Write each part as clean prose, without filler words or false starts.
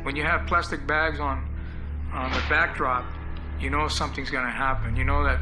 When you have plastic bags on the backdrop, you know something's gonna happen. You know that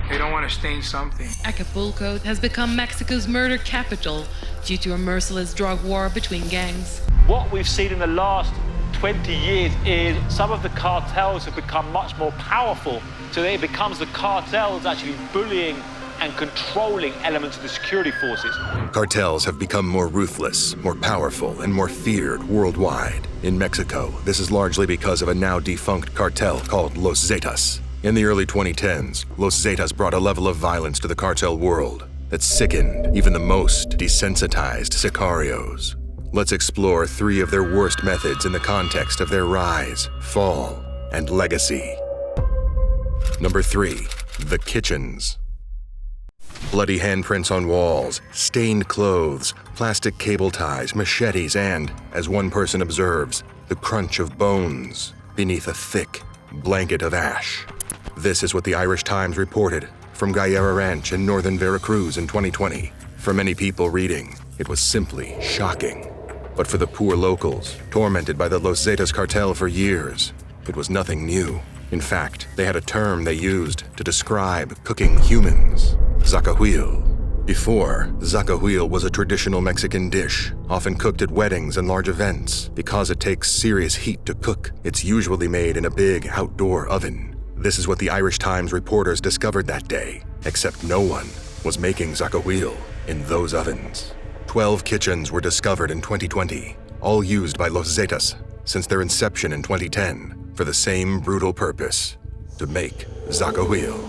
they don't want to stain something. Acapulco has become Mexico's murder capital due to a merciless drug war between gangs. What we've seen in the last 20 years is some of the cartels have become much more powerful. So it becomes the cartels actually bullying and controlling elements of the security forces. Cartels have become more ruthless, more powerful, and more feared worldwide. In Mexico, this is largely because of a now-defunct cartel called Los Zetas. In the early 2010s, Los Zetas brought a level of violence to the cartel world that sickened even the most desensitized sicarios. Let's explore 3 of their worst methods in the context of their rise, fall, and legacy. Number 3, the kitchens. Bloody handprints on walls, stained clothes, plastic cable ties, machetes, and, as one person observes, the crunch of bones beneath a thick blanket of ash. This is what the Irish Times reported from Galera Ranch in northern Veracruz in 2020. For many people reading, it was simply shocking. But for the poor locals, tormented by the Los Zetas cartel for years, it was nothing new. In fact, they had a term they used to describe cooking humans: zacahuil. Before, zacahuil was a traditional Mexican dish, often cooked at weddings and large events. Because it takes serious heat to cook, it's usually made in a big outdoor oven. This is what the Irish Times reporters discovered that day, except no one was making zacahuil in those ovens. 12 kitchens were discovered in 2020, all used by Los Zetas since their inception in 2010, for the same brutal purpose: to make zacahuil.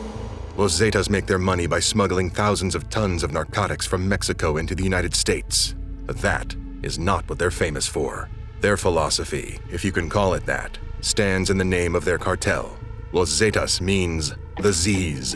Los Zetas make their money by smuggling thousands of tons of narcotics from Mexico into the United States. But that is not what they're famous for. Their philosophy, if you can call it that, stands in the name of their cartel. Los Zetas means the Z's.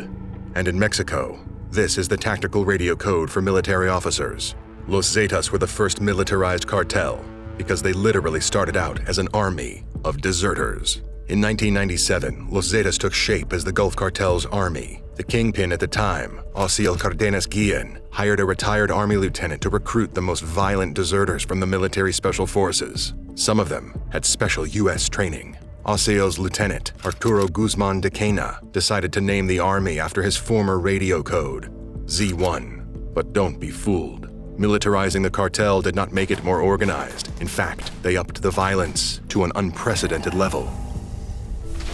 And in Mexico, this is the tactical radio code for military officers. Los Zetas were the first militarized cartel because they literally started out as an army of deserters. In 1997, Los Zetas took shape as the Gulf Cartel's army. The kingpin at the time, Osiel Cardenas Guillen, hired a retired army lieutenant to recruit the most violent deserters from the military special forces. Some of them had special U.S. training. Osiel's lieutenant, Arturo Guzman de Cana, decided to name the army after his former radio code, Z1. But don't be fooled. Militarizing the cartel did not make it more organized. In fact, they upped the violence to an unprecedented level.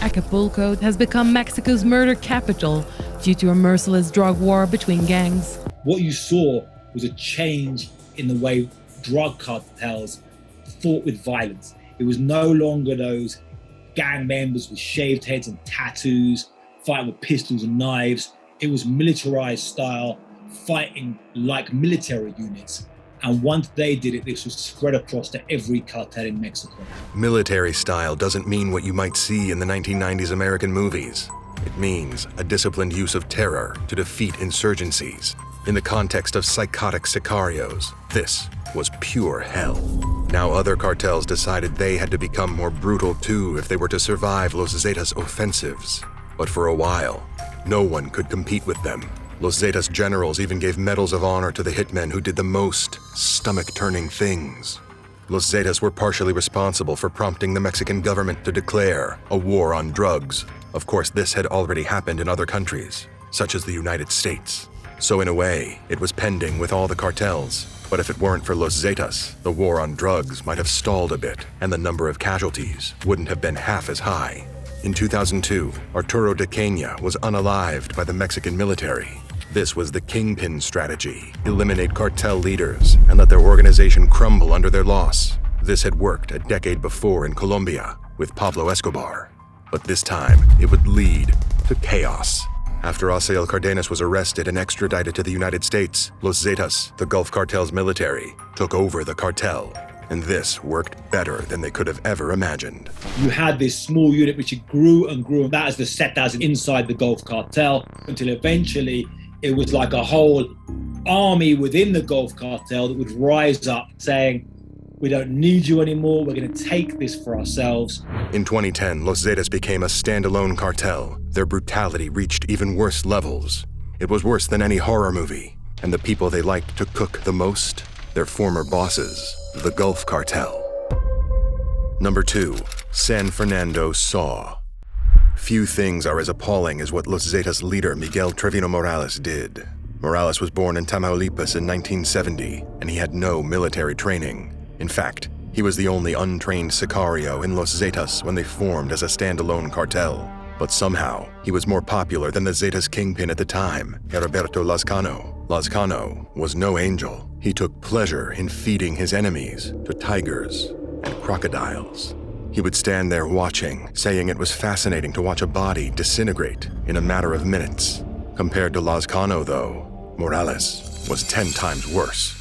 Acapulco has become Mexico's murder capital due to a merciless drug war between gangs. What you saw was a change in the way drug cartels fought with violence. It was no longer those gang members with shaved heads and tattoos fighting with pistols and knives. It was militarized style, fighting like military units. And once they did it, this was spread across to every cartel in Mexico. Military style doesn't mean what you might see in the 1990s American movies. It means a disciplined use of terror to defeat insurgencies. In the context of psychotic sicarios, this was pure hell. Now other cartels decided they had to become more brutal too if they were to survive Los Zetas' offensives. But for a while, no one could compete with them. Los Zetas generals even gave medals of honor to the hitmen who did the most stomach-turning things. Los Zetas were partially responsible for prompting the Mexican government to declare a war on drugs. Of course, this had already happened in other countries, such as the United States. So in a way, it was pending with all the cartels. But if it weren't for Los Zetas, the war on drugs might have stalled a bit, and the number of casualties wouldn't have been half as high. In 2002, Arturo de Cana was unalived by the Mexican military. This was the kingpin strategy: eliminate cartel leaders and let their organization crumble under their loss. This had worked a decade before in Colombia with Pablo Escobar. But this time, it would lead to chaos. After Osiel Cardenas was arrested and extradited to the United States, Los Zetas, the Gulf Cartel's military, took over the cartel. And this worked better than they could have ever imagined. You had this small unit which grew and grew, and that is the Zetas inside the Gulf Cartel, until eventually it was like a whole army within the Gulf Cartel that would rise up saying, we don't need you anymore, we're going to take this for ourselves. In 2010, Los Zetas became a standalone cartel. Their brutality reached even worse levels. It was worse than any horror movie. And the people they liked to cook the most? Their former bosses. the Gulf Cartel. Number 2. San Fernando Saw. Few things are as appalling as what Los Zetas leader Miguel Trevino Morales did. Morales was born in Tamaulipas in 1970, and he had no military training. In fact, he was the only untrained sicario in Los Zetas when they formed as a standalone cartel. But somehow, he was more popular than the Zetas kingpin at the time, Heriberto Lazcano. Lazcano was no angel. He took pleasure in feeding his enemies to tigers and crocodiles. He would stand there watching, saying it was fascinating to watch a body disintegrate in a matter of minutes. Compared to Lazcano, though, Morales was 10 times worse.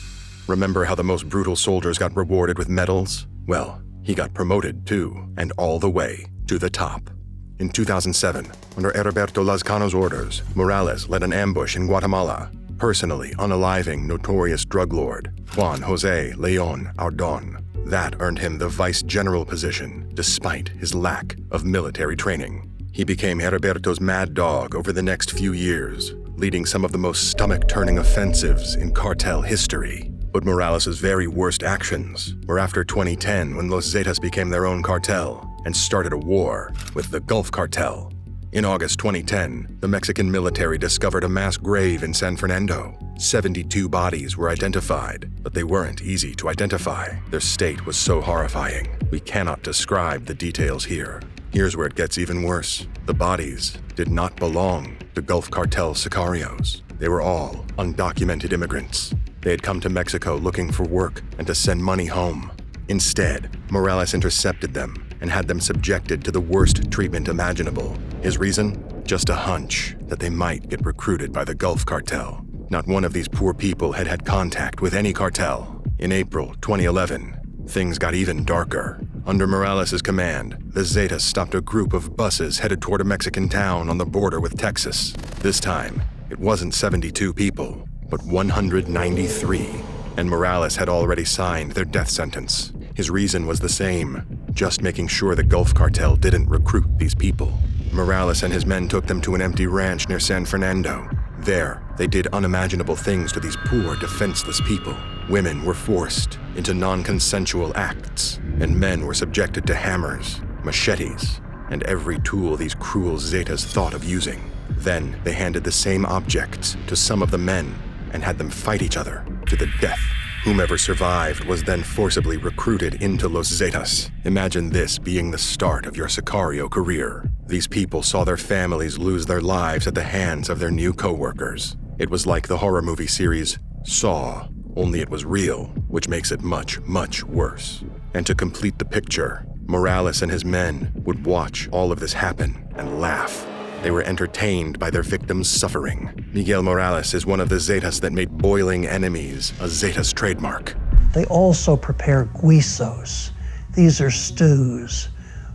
Remember how the most brutal soldiers got rewarded with medals? Well, he got promoted too, and all the way to the top. In 2007, under Heriberto Lazcano's orders, Morales led an ambush in Guatemala, personally unaliving notorious drug lord Juan Jose Leon Ardon. That earned him the vice general position, despite his lack of military training. He became Heriberto's mad dog over the next few years, leading some of the most stomach-turning offensives in cartel history. But Morales' very worst actions were after 2010, when Los Zetas became their own cartel and started a war with the Gulf Cartel. In August 2010, the Mexican military discovered a mass grave in San Fernando. 72 bodies were identified, but they weren't easy to identify. Their state was so horrifying, we cannot describe the details here. Here's where it gets even worse. The bodies did not belong to Gulf Cartel sicarios. They were all undocumented immigrants. They had come to Mexico looking for work and to send money home. Instead, Morales intercepted them and had them subjected to the worst treatment imaginable. His reason? Just a hunch that they might get recruited by the Gulf Cartel. Not one of these poor people had had contact with any cartel. In April 2011, things got even darker. Under Morales' command, the Zetas stopped a group of buses headed toward a Mexican town on the border with Texas. This time, it wasn't 72 people, but 193. And Morales had already signed their death sentence. His reason was the same, just making sure the Gulf Cartel didn't recruit these people. Morales and his men took them to an empty ranch near San Fernando. There, they did unimaginable things to these poor, defenseless people. Women were forced into non-consensual acts, and men were subjected to hammers, machetes, and every tool these cruel Zetas thought of using. Then, they handed the same objects to some of the men and had them fight each other to the death. Whomever survived was then forcibly recruited into Los Zetas. Imagine this being the start of your sicario career. These people saw their families lose their lives at the hands of their new co-workers. It was like the horror movie series Saw, only it was real, which makes it much, much worse. And to complete the picture, Morales and his men would watch all of this happen and laugh. They were entertained by their victims' suffering. Miguel Morales is one of the Zetas that made boiling enemies a Zetas trademark. They also prepare guisos. These are stews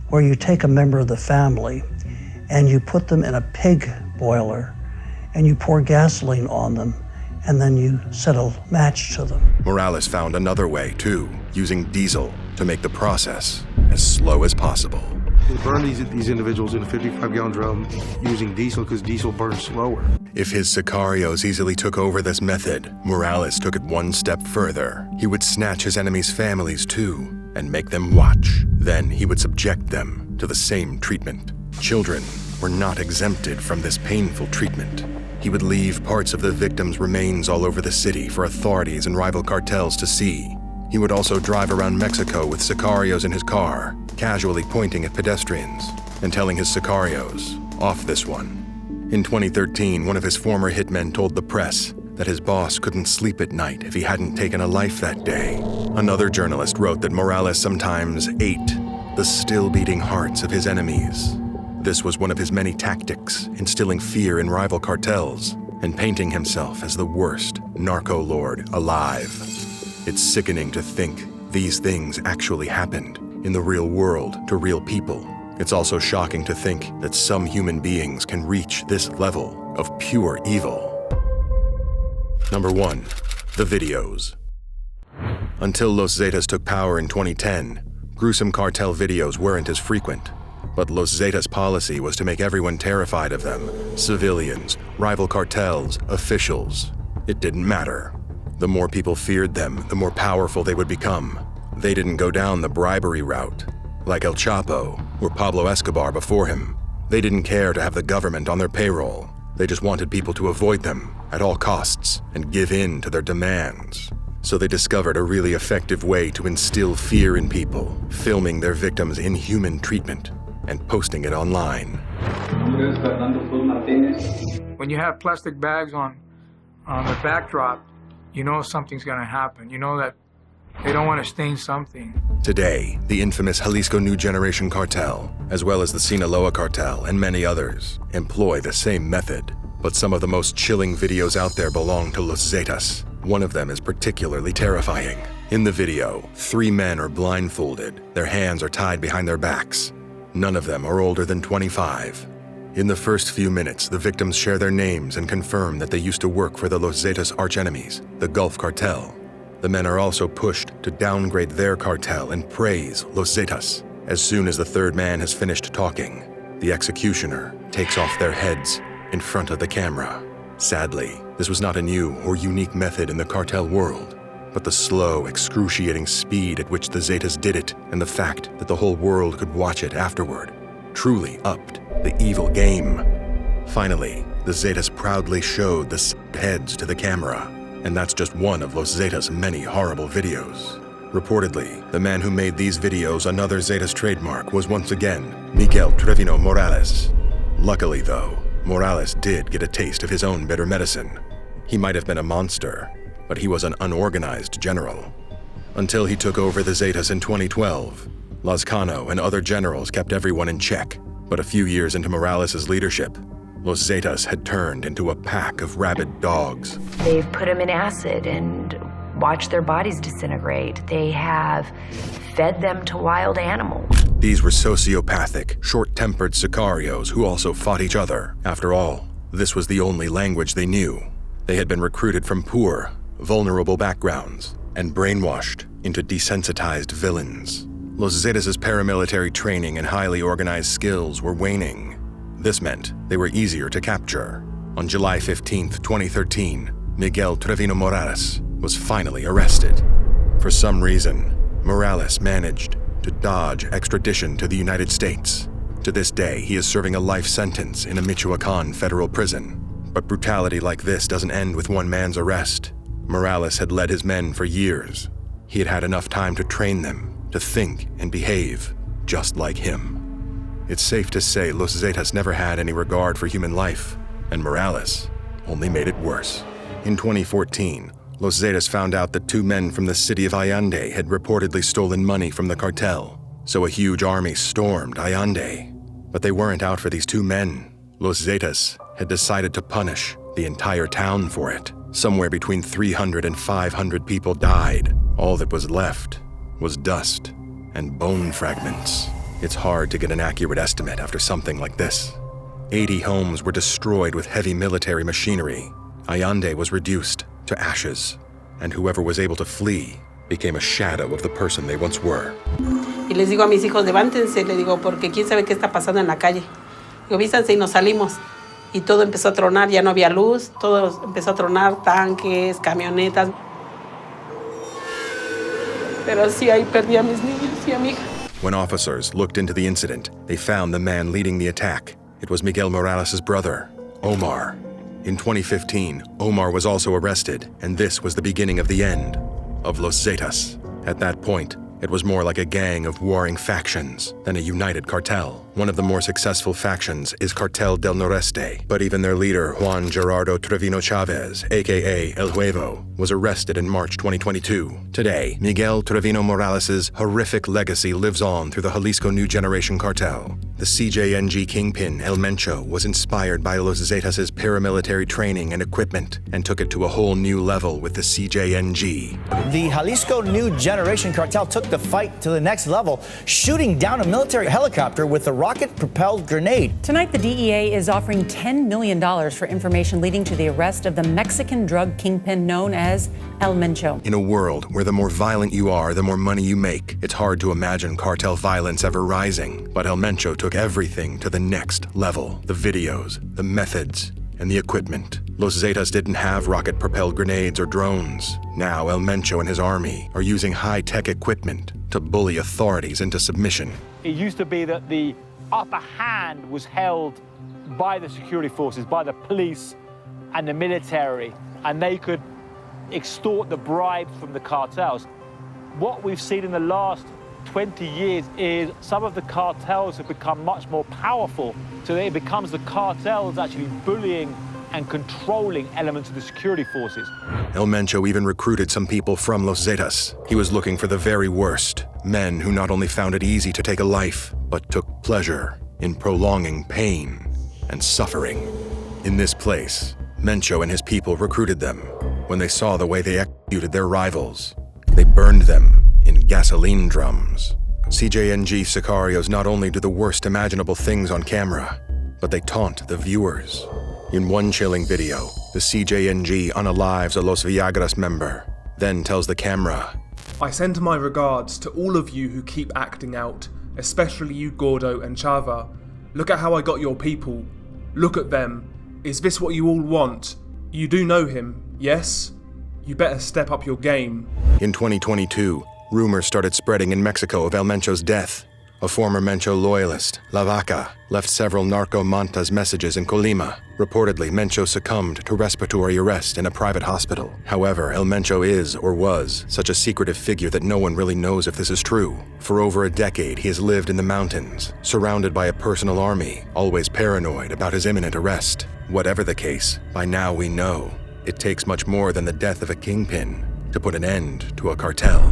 where you take a member of the family and you put them in a pig boiler and you pour gasoline on them and then you set a match to them. Morales found another way, too, using diesel to make the process as slow as possible. They burn these individuals in a 55-gallon drum using diesel because diesel burns slower. If his sicarios easily took over this method, Morales took it one step further. He would snatch his enemies' families too and make them watch. Then he would subject them to the same treatment. Children were not exempted from this painful treatment. He would leave parts of the victims' remains all over the city for authorities and rival cartels to see. He would also drive around Mexico with sicarios in his car, casually pointing at pedestrians and telling his sicarios, "Off this one." In 2013, one of his former hitmen told the press that his boss couldn't sleep at night if he hadn't taken a life that day. Another journalist wrote that Morales sometimes ate the still-beating hearts of his enemies. This was one of his many tactics, instilling fear in rival cartels and painting himself as the worst narco-lord alive. It's sickening to think these things actually happened in the real world to real people. It's also shocking to think that some human beings can reach this level of pure evil. Number 1, the videos. Until Los Zetas took power in 2010, gruesome cartel videos weren't as frequent. But Los Zetas' policy was to make everyone terrified of them. Civilians, rival cartels, officials. It didn't matter. The more people feared them, the more powerful they would become. They didn't go down the bribery route, like El Chapo or Pablo Escobar before him. They didn't care to have the government on their payroll. They just wanted people to avoid them at all costs and give in to their demands. So they discovered a really effective way to instill fear in people, filming their victims' inhuman treatment and posting it online. When you have plastic bags on the backdrop, you know something's gonna happen. You know that they don't want to stain something. Today, the infamous Jalisco New Generation Cartel, as well as the Sinaloa Cartel and many others, employ the same method. But some of the most chilling videos out there belong to Los Zetas. One of them is particularly terrifying. In the video, 3 men are blindfolded. Their hands are tied behind their backs. None of them are older than 25. In the first few minutes, the victims share their names and confirm that they used to work for the Los Zetas' archenemies, the Gulf Cartel. The men are also pushed to downgrade their cartel and praise Los Zetas. As soon as the third man has finished talking, the executioner takes off their heads in front of the camera. Sadly, this was not a new or unique method in the cartel world, but the slow, excruciating speed at which the Zetas did it and the fact that the whole world could watch it afterward truly upped the evil game. Finally, the Zetas proudly showed the heads to the camera, and that's just one of Los Zetas' many horrible videos. Reportedly, the man who made these videos another Zetas trademark was once again Miguel Trevino Morales. Luckily though, Morales did get a taste of his own bitter medicine. He might have been a monster, but he was an unorganized general. Until he took over the Zetas in 2012, Lazcano and other generals kept everyone in check. But a few years into Morales' leadership, Los Zetas had turned into a pack of rabid dogs. They've put them in acid and watched their bodies disintegrate. They have fed them to wild animals. These were sociopathic, short-tempered sicarios who also fought each other. After all, this was the only language they knew. They had been recruited from poor, vulnerable backgrounds and brainwashed into desensitized villains. Los Zetas' paramilitary training and highly organized skills were waning. This meant they were easier to capture. On July 15, 2013, Miguel Trevino Morales was finally arrested. For some reason, Morales managed to dodge extradition to the United States. To this day, he is serving a life sentence in a Michoacan federal prison. But brutality like this doesn't end with one man's arrest. Morales had led his men for years. He had had enough time to train them to think and behave just like him. It's safe to say Los Zetas never had any regard for human life, and Morales only made it worse. In 2014, Los Zetas found out that 2 men from the city of Allende had reportedly stolen money from the cartel, so a huge army stormed Allende. But they weren't out for these 2 men. Los Zetas had decided to punish the entire town for it. Somewhere between 300 and 500 people died. All that was left was dust and bone fragments. It's hard to get an accurate estimate after something like this. 80 homes were destroyed with heavy military machinery. Allende was reduced to ashes, and whoever was able to flee became a shadow of the person they once were. Y les digo a mis hijos, levántense, le digo, porque quién sabe qué está pasando en la calle. Digo, vístanse y nos salimos. Y todo empezó a tronar, ya no había luz, todo empezó a tronar, tanques, camionetas. Pero sí, ahí perdí a mis niños y a mi hija. When officers looked into the incident, they found the man leading the attack. It was Miguel Morales' brother, Omar. In 2015, Omar was also arrested, and this was the beginning of the end of Los Zetas. At that point, it was more like a gang of warring factions than a united cartel. One of the more successful factions is Cartel del Noreste, but even their leader, Juan Gerardo Trevino Chavez, aka El Huevo, was arrested in March 2022. Today, Miguel Trevino Morales' horrific legacy lives on through the Jalisco New Generation Cartel. The CJNG kingpin El Mencho was inspired by Los Zetas' paramilitary training and equipment and took it to a whole new level with the CJNG. The Jalisco New Generation Cartel took the fight to the next level, shooting down a military helicopter with a rocket-propelled grenade. Tonight, the DEA is offering $10 million for information leading to the arrest of the Mexican drug kingpin known as El Mencho. In a world where the more violent you are, the more money you make, it's hard to imagine cartel violence ever rising. But El Mencho took everything to the next level. The videos, the methods, and the equipment. Los Zetas didn't have rocket-propelled grenades or drones. Now El Mencho and his army are using high-tech equipment to bully authorities into submission. It used to be that the upper hand was held by the security forces, by the police and the military, and they could extort the bribe from the cartels. What we've seen in the last 20 years is some of the cartels have become much more powerful, so that it becomes the cartels actually bullying and controlling elements of the security forces. El Mencho even recruited some people from Los Zetas. He was looking for the very worst, men who not only found it easy to take a life, but took pleasure in prolonging pain and suffering. In this place, Mencho and his people recruited them. When they saw the way they executed their rivals, they burned them in gasoline drums. CJNG sicarios not only do the worst imaginable things on camera, but they taunt the viewers. In one chilling video, the CJNG unalives a Los Viagras member, then tells the camera, "I send my regards to all of you who keep acting out, especially you Gordo and Chava. Look at how I got your people. Look at them. Is this what you all want? You do know him, yes? You better step up your game." In 2022, rumors started spreading in Mexico of El Mencho's death. A former Mencho loyalist, La Vaca, left several narco mantas messages in Colima. Reportedly, Mencho succumbed to respiratory arrest in a private hospital. However, El Mencho is, or was, such a secretive figure that no one really knows if this is true. For over a decade, he has lived in the mountains, surrounded by a personal army, always paranoid about his imminent arrest. Whatever the case, by now we know it takes much more than the death of a kingpin to put an end to a cartel.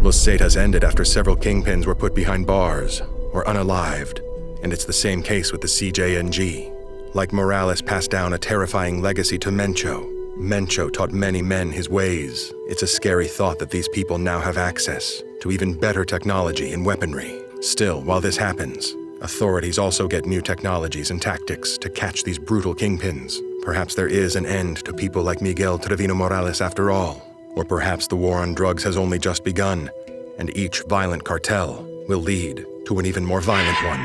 Los Zetas ended after several kingpins were put behind bars or unalived, and it's the same case with the CJNG. Like Morales passed down a terrifying legacy to Mencho, Mencho taught many men his ways. It's a scary thought that these people now have access to even better technology and weaponry. Still, while this happens, authorities also get new technologies and tactics to catch these brutal kingpins. Perhaps there is an end to people like Miguel Trevino Morales after all. Or perhaps the war on drugs has only just begun, and each violent cartel will lead to an even more violent one.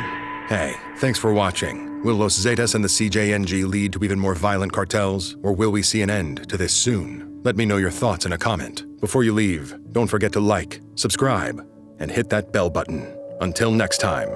Hey, thanks for watching. Will Los Zetas and the CJNG lead to even more violent cartels, or will we see an end to this soon? Let me know your thoughts in a comment. Before you leave, don't forget to like, subscribe, and hit that bell button. Until next time.